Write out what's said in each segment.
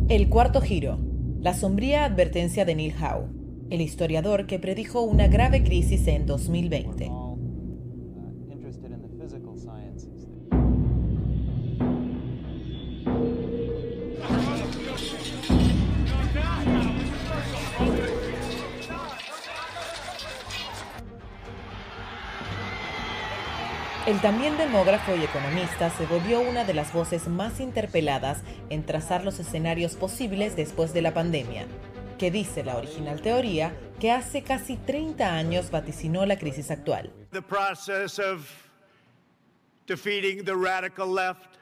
El cuarto giro. La sombría advertencia de Neil Howe, el historiador que predijo una grave crisis en 2020. El también demógrafo y economista se volvió una de las voces más interpeladas en trazar los escenarios posibles después de la pandemia, que dice la original teoría que hace casi 30 años vaticinó la crisis actual. The process of defeating the radical left,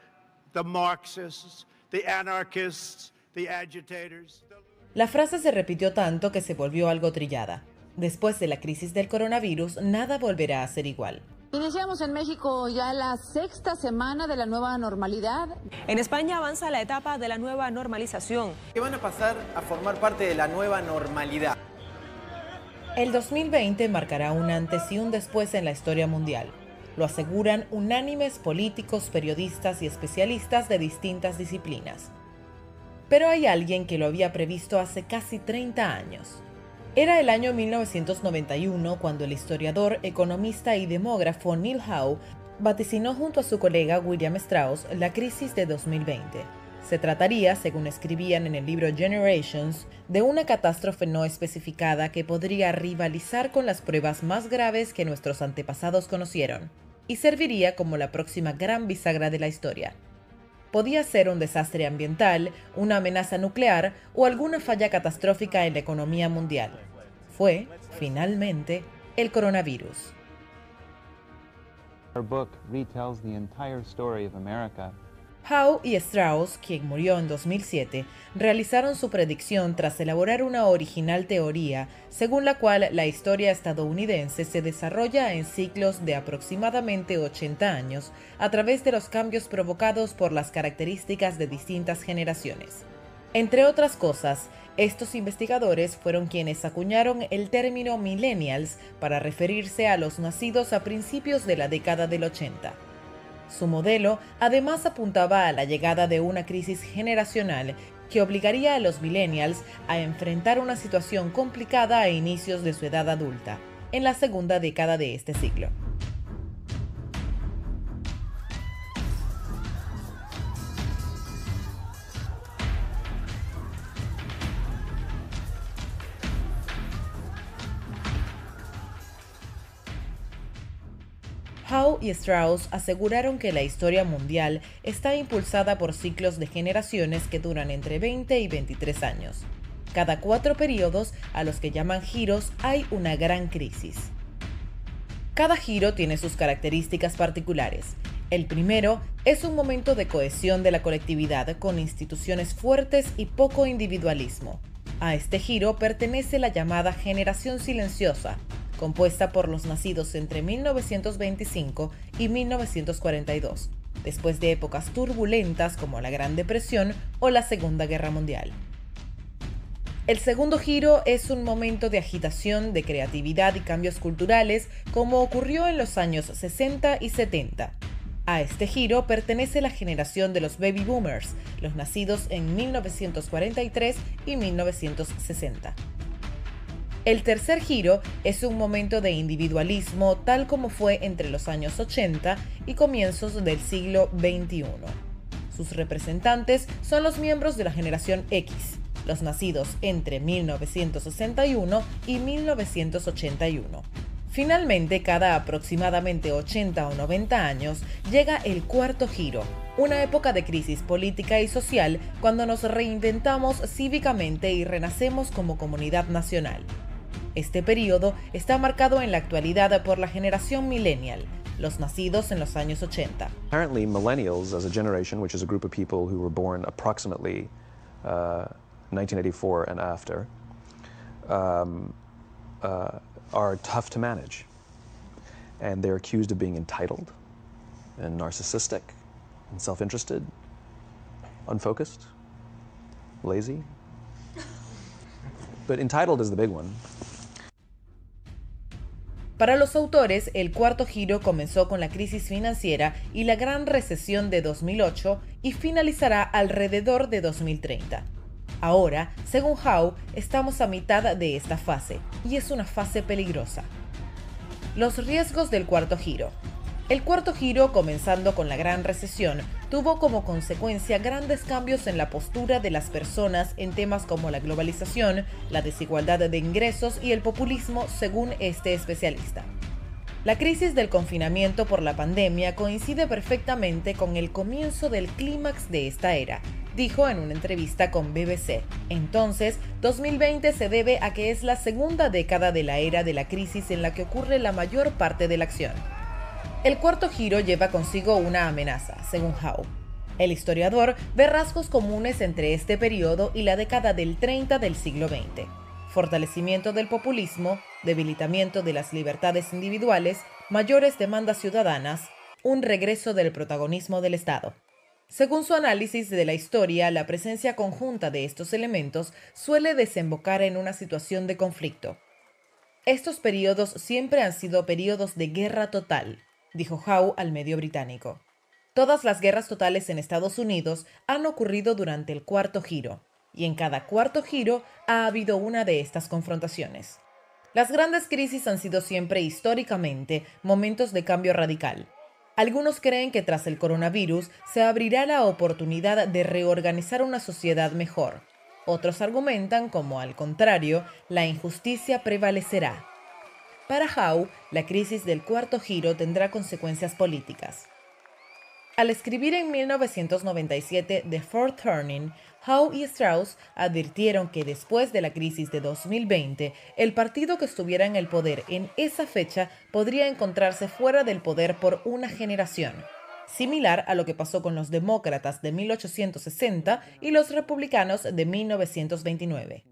the Marxists, the anarchists, the agitators. La frase se repitió tanto que se volvió algo trillada. Después de la crisis del coronavirus, nada volverá a ser igual. Iniciamos en México ya la sexta semana de la nueva normalidad. En España avanza la etapa de la nueva normalización. Que van a pasar a formar parte de la nueva normalidad. El 2020 marcará un antes y un después en la historia mundial. Lo aseguran unánimes políticos, periodistas y especialistas de distintas disciplinas. Pero hay alguien que lo había previsto hace casi 30 años. Era el año 1991 cuando el historiador, economista y demógrafo Neil Howe vaticinó junto a su colega William Strauss la crisis de 2020. Se trataría, según escribían en el libro Generations, de una catástrofe no especificada que podría rivalizar con las pruebas más graves que nuestros antepasados conocieron, y serviría como la próxima gran bisagra de la historia. Podía ser un desastre ambiental, una amenaza nuclear o alguna falla catastrófica en la economía mundial. Fue, finalmente, el coronavirus. Our book retells the entire story of America. Howe y Strauss, quien murió en 2007, realizaron su predicción tras elaborar una original teoría según la cual la historia estadounidense se desarrolla en ciclos de aproximadamente 80 años a través de los cambios provocados por las características de distintas generaciones. Entre otras cosas, estos investigadores fueron quienes acuñaron el término millennials para referirse a los nacidos a principios de la década del 80. Su modelo además apuntaba a la llegada de una crisis generacional que obligaría a los millennials a enfrentar una situación complicada a inicios de su edad adulta, en la segunda década de este siglo. Howe y Strauss aseguraron que la historia mundial está impulsada por ciclos de generaciones que duran entre 20 y 23 años. Cada 4 periodos, a los que llaman giros, hay una gran crisis. Cada giro tiene sus características particulares. El primero es un momento de cohesión de la colectividad con instituciones fuertes y poco individualismo. A este giro pertenece la llamada generación silenciosa, compuesta por los nacidos entre 1925 y 1942, después de épocas turbulentas como la Gran Depresión o la Segunda Guerra Mundial. El segundo giro es un momento de agitación, de creatividad y cambios culturales, como ocurrió en los años 60 y 70. A este giro pertenece la generación de los baby boomers, los nacidos en 1943 y 1960. El tercer giro es un momento de individualismo tal como fue entre los años 80 y comienzos del siglo XXI. Sus representantes son los miembros de la generación X, los nacidos entre 1961 y 1981. Finalmente, cada aproximadamente 80 o 90 años, llega el cuarto giro, una época de crisis política y social cuando nos reinventamos cívicamente y renacemos como comunidad nacional. Este periodo está marcado en la actualidad por la generación millennial, los nacidos en los años 80. Apparently, millennials as a generation, which is a group of people who were born approximately 1984 and after, are tough to manage. And they're accused of being entitled and narcissistic and self-interested, unfocused, lazy. But entitled is the big one. Para los autores, el cuarto giro comenzó con la crisis financiera y la gran recesión de 2008 y finalizará alrededor de 2030. Ahora, según Howe, estamos a mitad de esta fase, y es una fase peligrosa. Los riesgos del cuarto giro. El cuarto giro, comenzando con la Gran Recesión, tuvo como consecuencia grandes cambios en la postura de las personas en temas como la globalización, la desigualdad de ingresos y el populismo, según este especialista. La crisis del confinamiento por la pandemia coincide perfectamente con el comienzo del clímax de esta era, dijo en una entrevista con BBC. Entonces, 2020 se debe a que es la segunda década de la era de la crisis en la que ocurre la mayor parte de la acción. El cuarto giro lleva consigo una amenaza, según Howe. El historiador ve rasgos comunes entre este periodo y la década del 30 del siglo XX. Fortalecimiento del populismo, debilitamiento de las libertades individuales, mayores demandas ciudadanas, un regreso del protagonismo del Estado. Según su análisis de la historia, la presencia conjunta de estos elementos suele desembocar en una situación de conflicto. Estos periodos siempre han sido periodos de guerra total, dijo Howe al medio británico. Todas las guerras totales en Estados Unidos han ocurrido durante el cuarto giro, y en cada cuarto giro ha habido una de estas confrontaciones. Las grandes crisis han sido siempre históricamente momentos de cambio radical. Algunos creen que tras el coronavirus se abrirá la oportunidad de reorganizar una sociedad mejor. Otros argumentan, como al contrario, la injusticia prevalecerá. Para Howe, la crisis del cuarto giro tendrá consecuencias políticas. Al escribir en 1997 The Fourth Turning, Howe y Strauss advirtieron que después de la crisis de 2020, el partido que estuviera en el poder en esa fecha podría encontrarse fuera del poder por una generación, similar a lo que pasó con los demócratas de 1860 y los republicanos de 1929.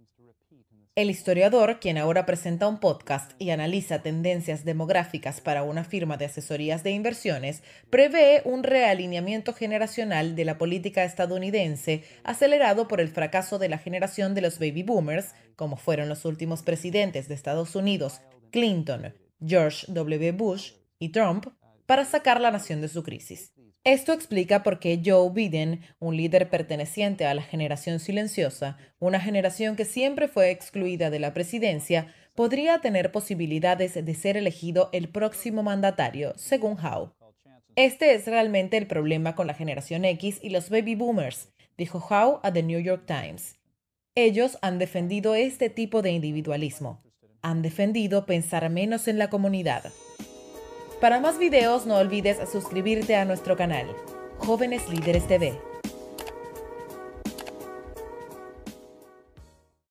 El historiador, quien ahora presenta un podcast y analiza tendencias demográficas para una firma de asesorías de inversiones, prevé un realineamiento generacional de la política estadounidense acelerado por el fracaso de la generación de los baby boomers, como fueron los últimos presidentes de Estados Unidos, Clinton, George W. Bush y Trump, para sacar la nación de su crisis. Esto explica por qué Joe Biden, un líder perteneciente a la generación silenciosa, una generación que siempre fue excluida de la presidencia, podría tener posibilidades de ser elegido el próximo mandatario, según Howe. Este es realmente el problema con la generación X y los baby boomers, dijo Howe a The New York Times. Ellos han defendido este tipo de individualismo. Han defendido pensar menos en la comunidad. Para más videos no olvides suscribirte a nuestro canal, Jóvenes Líderes TV.